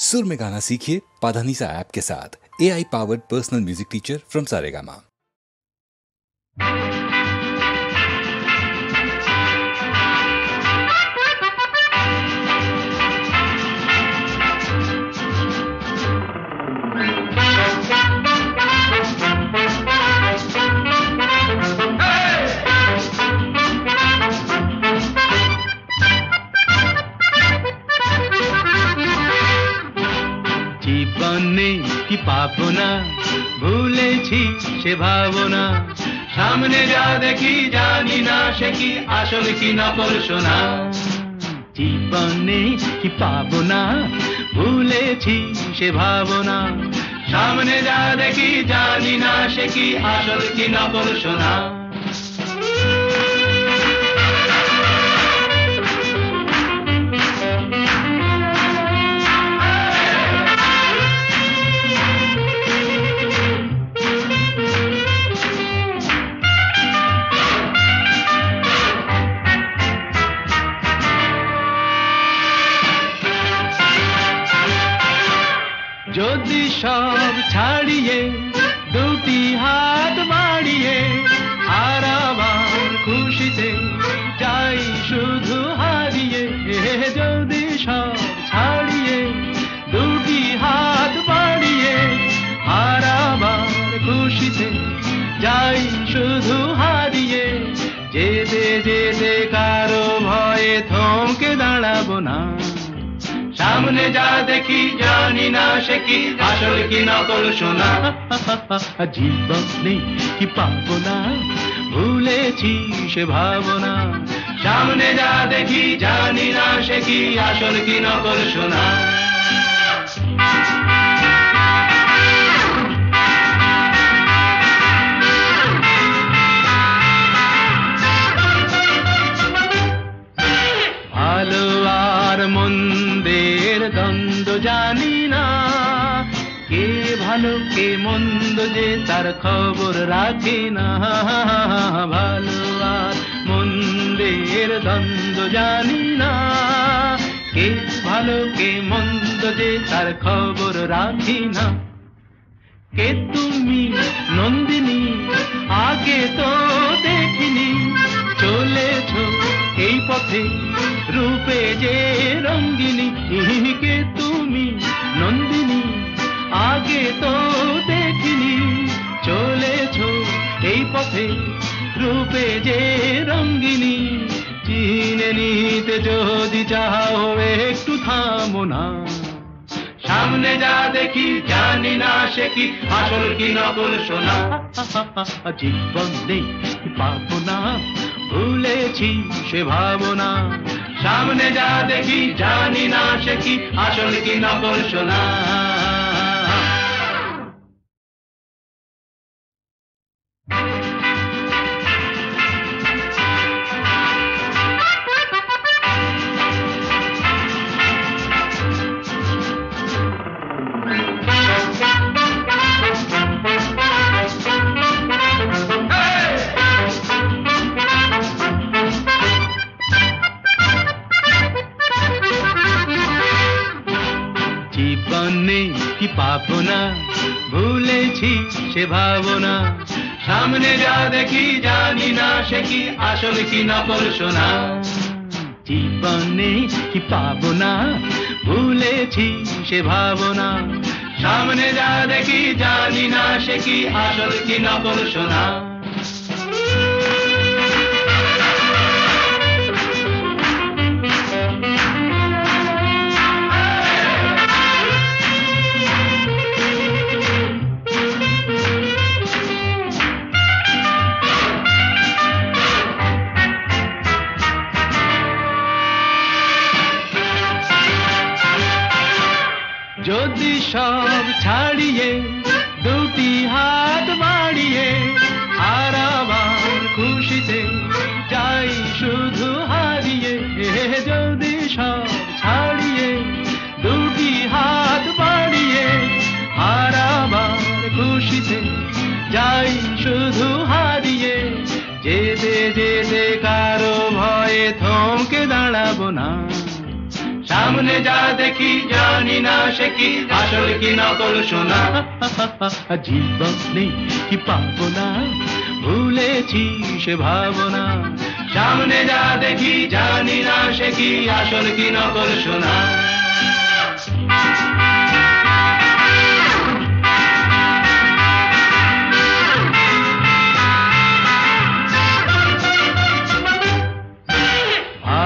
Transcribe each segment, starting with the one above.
सुर में गाना सीखिए पाधानीसा ऐप के साथ। AI powered personal music teacher from Saregama. জীবনে কি পাবো না, ভুলেছি সে ভাবনা, সামনে যা দেখি জানি না সে কি আসল কি নকল সোনা। জীবনে কি পাবো না, ভুলেছি সে ভাবনা, সামনে যা দেখি জানি না সে কি আসল কি নকল সোনা। যদি সব ছাড়িয়ে দুটি হাত বাড়িয়ে আর আবার খুশিতে যাই শুধু হারিয়ে, যদি সব ছাড়িয়ে দুটি হাত বাড়িয়ে আর আবার খুশিতে যাই শুধু হারিয়ে, যেতে যেতে কারো ভয়ে থমকে দাঁড়াবো না, সামনে যা দেখি জানি না সে কি আসল কি নকল সোনা। জীবনে কি পাবো না, ভুলেছি সে ভাবনা, সামনে যা দেখি জানি না সে কি আসল কি নকল সোনা। ভালো আর মন্দের দ্বন্দ্ব জানি না, কে ভালো কে মন্দ যে তার খবর রাখি না। ভালো আর মন্দের দ্বন্দ্ব জানি না, কে ভালো কে মন্দ যে তার খবর রাখি না। কে তুমি নন্দিনী আগে তো দেখিনি, চলেছো এই পথে রূপে যে রঙ্গিনী। কে তুমি নন্দিনী আগে তো দেখিনি, চলেছো এই পথে রূপে যে রঙ্গিনী। চিনে নিতে যদি চাও একটু থামো না, সামনে যা দেখি জানি না সে কি আসল কি নকল সোনা। জীবনে কি পাবো না, ভুলেছি সে ভাবনা, সামনে যা দেখি জানি না সে কি আসল কি নকল সোনা। জীবনে কি পাবো না, ভুলেছি সে ভাবনা, সামনে যা দেখি জানি না সে কি আসল কি নকল সোনা। জীবনে কি পাবো না, ভুলেছি সে ভাবনা, সামনে যা দেখি জানি না সে কি আসল কি নকল সোনা। যদি সব ছাড়িয়ে দুটি হাত বাড়িয়ে আর আবার খুশিতে যাই শুধু হারিয়ে, যদি সব ছাড়িয়ে দুটি হাত বাড়িয়ে আর আবার খুশিতে যাই শুধু হারিয়ে, যেতে যেতে কারো ভয়ে থমকে দাঁড়াবো না, সামনে যা দেখি জানি না সে কি আসল কি নকল সোনা জীবনে কি পাবো না ভুলেছি সে ভাবনা সামনে যা দেখি জানি না সে কি আসল কি নকল সোনা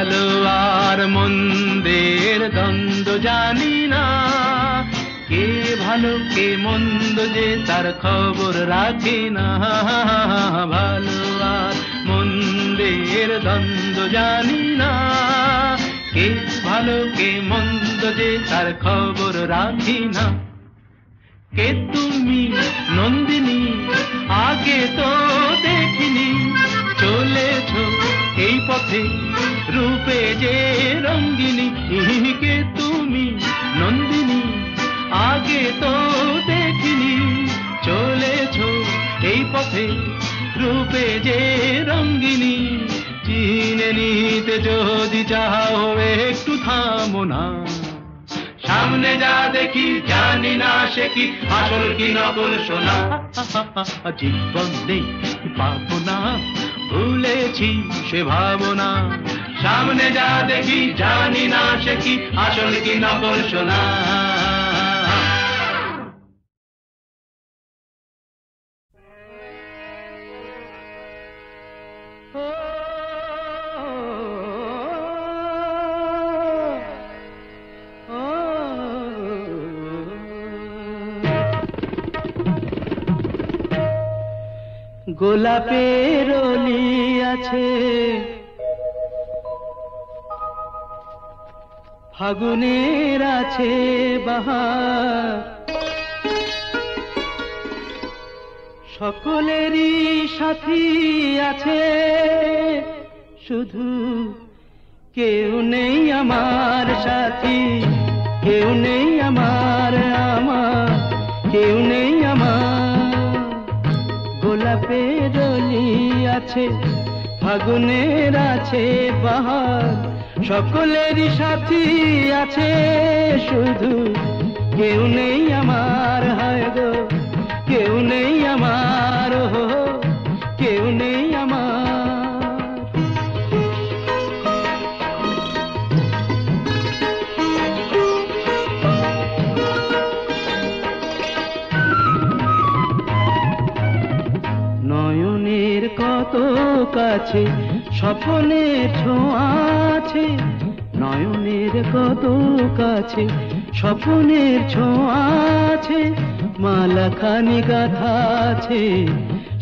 ভালো আর মন্দের দ্বন্দ্ব জানি না কে ভালো কে মন্দ যে তার খবর রাখে না ভালো আর মন্দের দ্বন্দ্ব জানি না কে ভালো কে মন্দ যে তার খবর রাখি না কে তুমি নন্দিনী আগে তো দেখিনি চলেছো এই পথে রূপে যে রঙ্গিনী কে তুমি নন্দিনী আগে তো দেখিনি চলেছো এই পথে রূপে যে রঙ্গিনী চিনে নিতে যদি চাও একটু থামো না সামনে যা দেখি জানি না সে কি আসল কি নকল সোনা জীবন নেই পাবো না ভুলেছি সে ভাবনা সামনে যা দেখি জানি না সে কি আসল কি নকল সোনা গোলাপের অলি আছে ফাগুনের আছে বাহার সকলেরই সাথী আছে শুধু কেউ নেই আমার সাথী কেউ নেই আমার কেউ নেই আমার গোলাপের অলি আছে ফাগুনের আছে বাহার সকলেরই সাথী আছে শুধু কেউ নেই আমার হায় গো কেউ নেই আমার কেউ নেই আমার নয়নের কত কাছে স্বপ্নের ছোঁয়া আছে নয়নের কত কাছে স্বপ্নের ছোঁয়া আছে মালাখানি গাথা আছে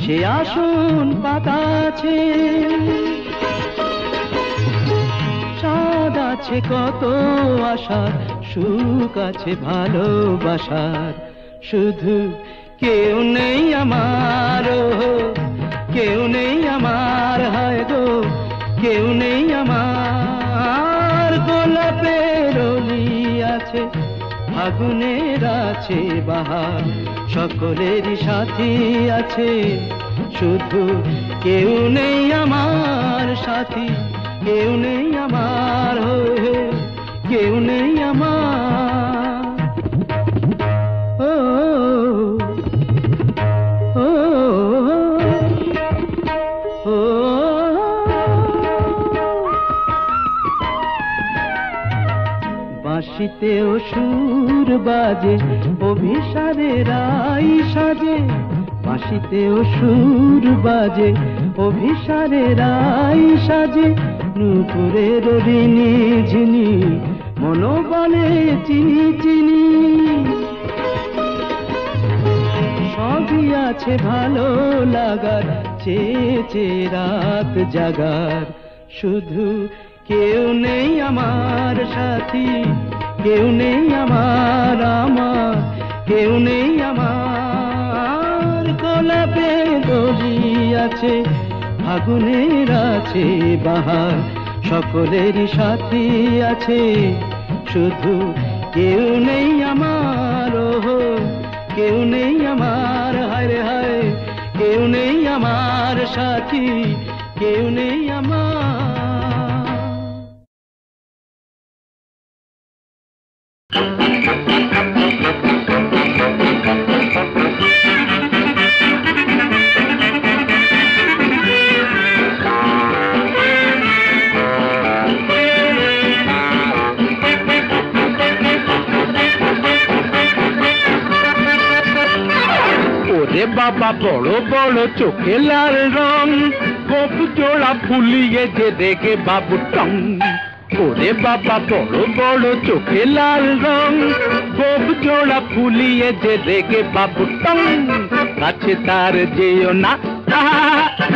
সে আসন পাতা আছে চাঁদ আছে কত আশার সুখ আছে ভালোবাসার শুধু কেউ নেই আমার কেউ নেই আমার হায় গো কেউ নেই আমার গোলাপের অলি আছে ফাগুনের আছে বাহার সকলেরই সাথী আছে শুধু কেউ নেই আমার সাথী কেউ নেই আমার কেউ নেই আমার ও বাঁশিতেও সুর বাজে অভিসারের রাই সাজে বাঁশিতেও সুর বাজে অভিসারের রাই সাজে নূপুরের ঋণী ঝিনি মনোবলে চিনি চিনি সবই আছে ভালো লাগার চেয়ে রাত জাগার শুধু কেউ নেই আমার সাথী কেউ নেই আমার কেউ নেই আমার গোলাপের অলি আছে ফাগুনের আছে বাহার সকলেরই সাথী আছে শুধু কেউ নেই আমার কেউ নেই আমার হায় হায় কেউ নেই আমার সাথী কেউ নেই আমার ওরে বাবা বড় বড় চোখে লাল রং, গোপ জোড়া ফুলিয়ে যে দেখে বাবু টং। ওরে বাবা বড় বড় চোখে লাল রং, গোপ জোড়া ফুলিয়ে যে দেখে বাবু টং। কাছে তার যেও না,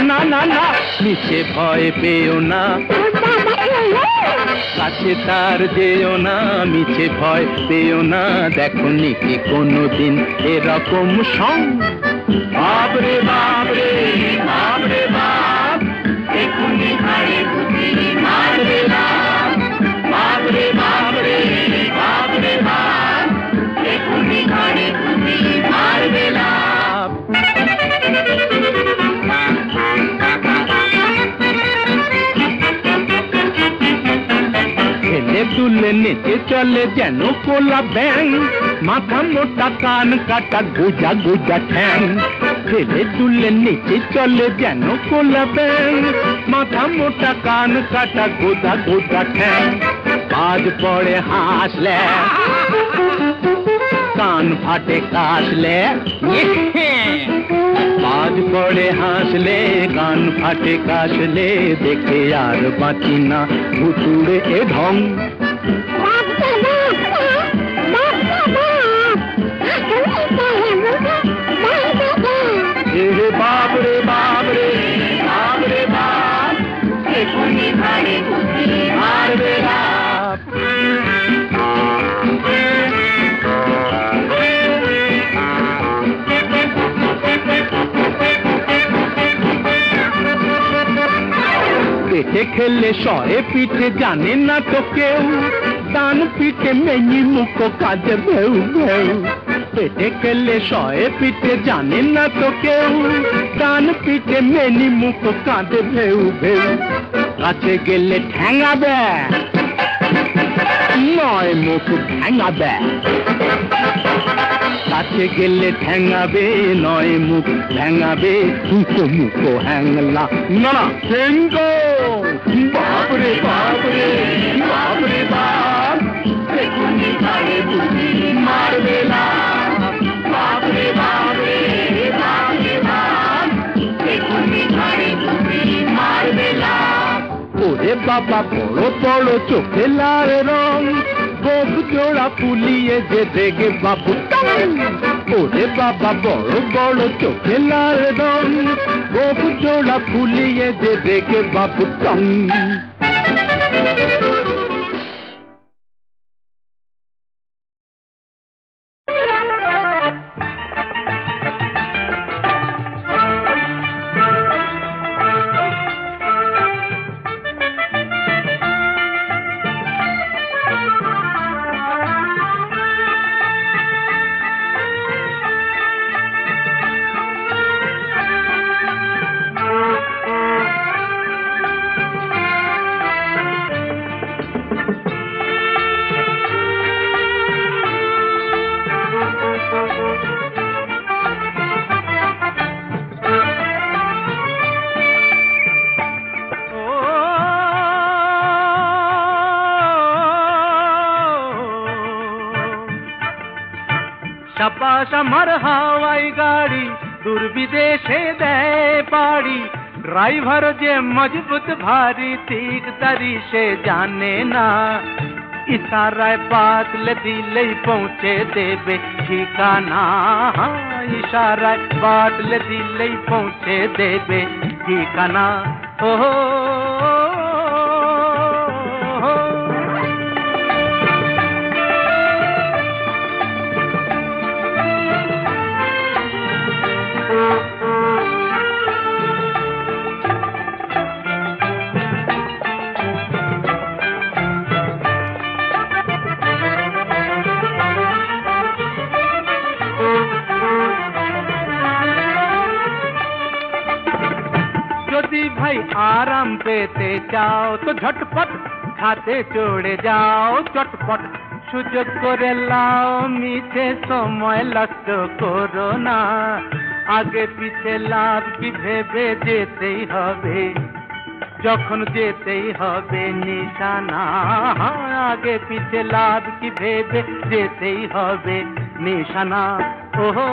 না না না, নিচে ভয় পেও না। কাছে তার যেও না, মিছে ভয় পেও না। দেখো কি কোনোদিন এরকম সং। বাবরে বাবরে বাবরে বাপ, এখুনি ঘাড়ে বুঝি মারবে বাপ। বাবরে বাবরে বাবরে বাপ, এখুনি ঘাড়ে বুঝি মারবে বাপ। ছেলে দুলে নেচে চলে যেন কোলা ব্যাং, মাথা মোটা কান কাটা গোজা গোজা ঠ্যাং। ছেলে দুলে নেচে চলে যেন কোলা ব্যাং, মাথা মোটা কান কাটা গোজা গোজা ঠ্যাং। বাজ পড়ে হাসলে, কান ফাটে কাশলে। বাজ পড়ে হাসলে, কান ফাটে কাশলে, দেখে আর বাঁচি না ভুতুড়ে এ ঢং। বাবরে বাবরে বাবরে বাপ, এখুনি ঘাড়ে বুঝি মারবে বাপ। পেটে খেলে সয়ে পিঠে জানে না তো কেউ, ডান পিঠে মেনি মুখ কাজে ভেউ ভেউ। পেটে খেলে সয়ে পিঠে জানে না তো কেউ, ডান পিঠে মেনি মুখ কাঁদে ভেউ ভেউ। কাছে গেলে ঠ্যাঙাবে, নয় মুখ ঠ্যাঙাবে। কাছে গেলে ঠ্যাঙাবে, নয় মুখ ঠ্যাঙাবে। মুখো মুখো হ্যাংলা না ঠেঙ্গ। বাপরে বাপরে বাপরে বাপ, এখুনি ঘাড়ে বুঝি মারবে বাপ। বাপরে বাপরে বাপরে বাপ, এখুনি ঘাড়ে বুঝি মারবে বাপ। ওরে বাবা বড় বড় চোখে লাল রং, গোপ জোড়া ফুলিয়ে যে দেখে বাবু টং। ওরে বাবা বড় বড় চোখে লাল রং, গোপ জোড়া ফুলিয়ে যে দেখে বাবু টং। সাপাস আমার হাওয়াই গাড়ি দূর বিদেশে দেয় পাড়ি, ড্রাইভার যে মজবুত ভারী দিকদারি সে জানে না। ইশারায় বাতলে দিলেই পৌঁছে দেবে ঠিকানা। ইশারায় বাতলে দিলেই পৌঁছে দেবে ঠিকানা। ও যদি ভাই আরাম পেতে চাও তো ঝটপট খাতে চড়ে যাও চটপট। সুযোগ করে লাও মিছে সময় নষ্ট করো না। আগে পিছে লাভ কি ভেবে যেতেই হবে, যখন যেতেই হবে নিশানা। আগে পিছে লাভ কি ভেবে যেতেই হবে নিশানা। ওহো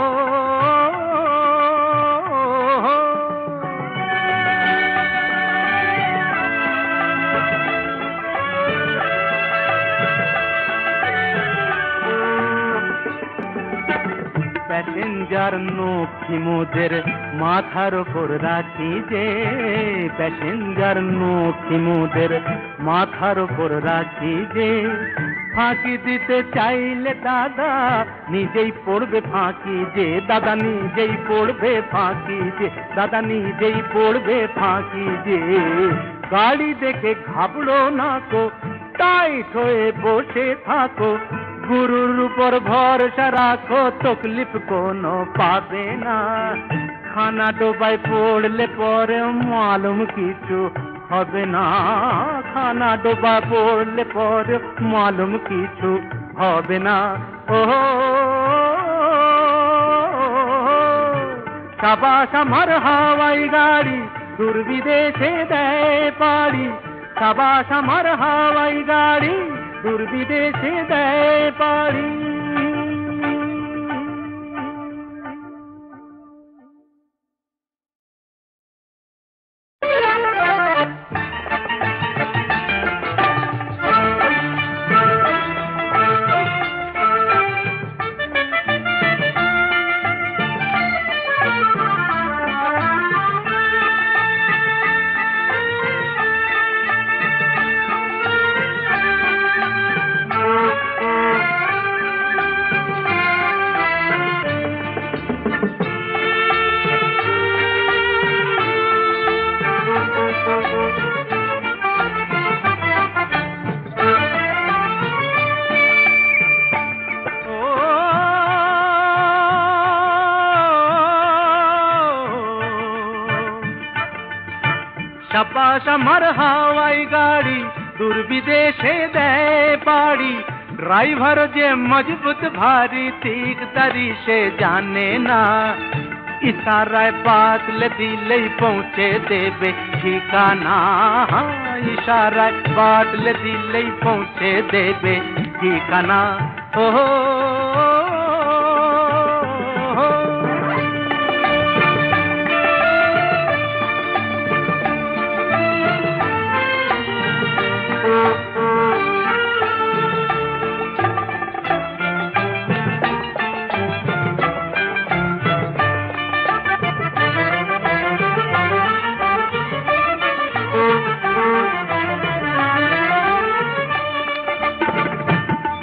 প্যাসেঞ্জার নখি মোদের মাথার ওপর রাখি যে, প্যাসেঞ্জার নখি মোদের মাথার ওপর রাখি যে, ফাঁকি দিতে চাইলে দাদা নিজেই পড়বে ফাঁকি যে, দাদা নিজেই পড়বে ফাঁকি যে, দাদা নিজেই পড়বে ফাঁকি যে। গাড়ি দেখে ঘাবড়ো না কো, টাইট হয়ে বসে থাকো, গুরুর উপর ভরসা রাখো, তকলিফ কোনো পাবে না। খানা ডোবায় পড়লে পরে মালুম কিছু হবে না, খানা ডোবা পড়লে পরে মালুম কিছু হবে না। ও সাবাস আমার হাওয়াই গাড়ি দূর বিদেশে দেয় পাড়ি, সাবাস আমার হাওয়াই গাড়ি দূর বিদেশে দেয় পাড়ি। সাবাস আমার হাওয়াই গাড়ি দূর বিদেশে দেয় পাড়ি, ড্রাইভার যে মজবুত ভারী দিকদারি সে জানে না, ইশারায় বাতলে দিলেই পৌঁছে দেবে ঠিকানা, ইশারায় বাতলে দিলেই পৌঁছে দেবে ঠিকানা। ও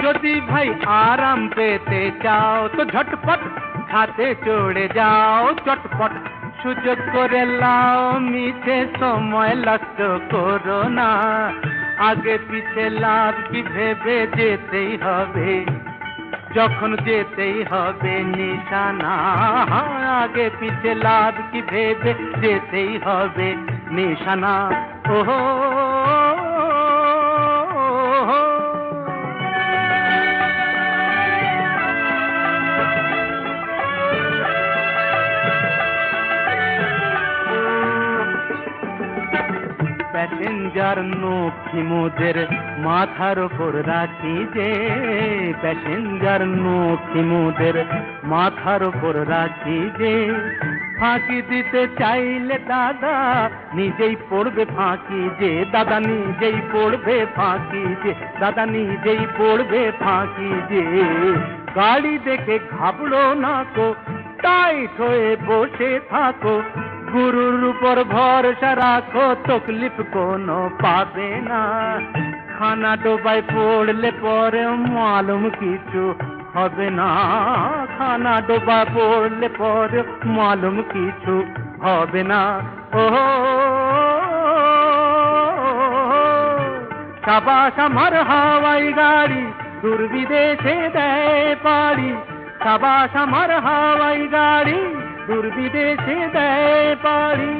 যদি ভাই আরাম পেতে চাও তো ঝটপট খাতে চড়ে যাও, চটপট সুযোগ করে লাও, মিছে সময় নষ্ট করো না, আগে পিছে লাভ কি ভেবে যেতেই হবে, যখন যেতেই হবে নিশানা, আগে পিছে লাভ কি ভেবে যেতেই হবে নিশানা। ওহো প্যাসেঞ্জার নখি মোদের মাথার ওপর রাখি যে, প্যাসেঞ্জার নখি মোদের মাথার ওপর রাখি যে, ফাঁকি দিতে চাইলে দাদা নিজেই পড়বে ফাঁকি যে, দাদা নিজেই পড়বে ফাঁকি যে, দাদা নিজেই পড়বে ফাঁকি যে। গাড়ি দেখে ঘাবড়ো না কো, টাইট হয়ে বসে থাকো, গুরুর উপর ভরসা রাখো, তকলিফ কোনো পাবে না। খানা ডোবায় পড়লে পরে মালুম কিছু হবে না, খানা ডোবা পড়লে পরে মালুম কিছু হবে না। ও সাবাস আমার হাওয়াই গাড়ি দূর বিদেশে দেয় পাড়ি, সাবাস আমার হাওয়াই গাড়ি দূর বিদেশে দেয় পাড়ি।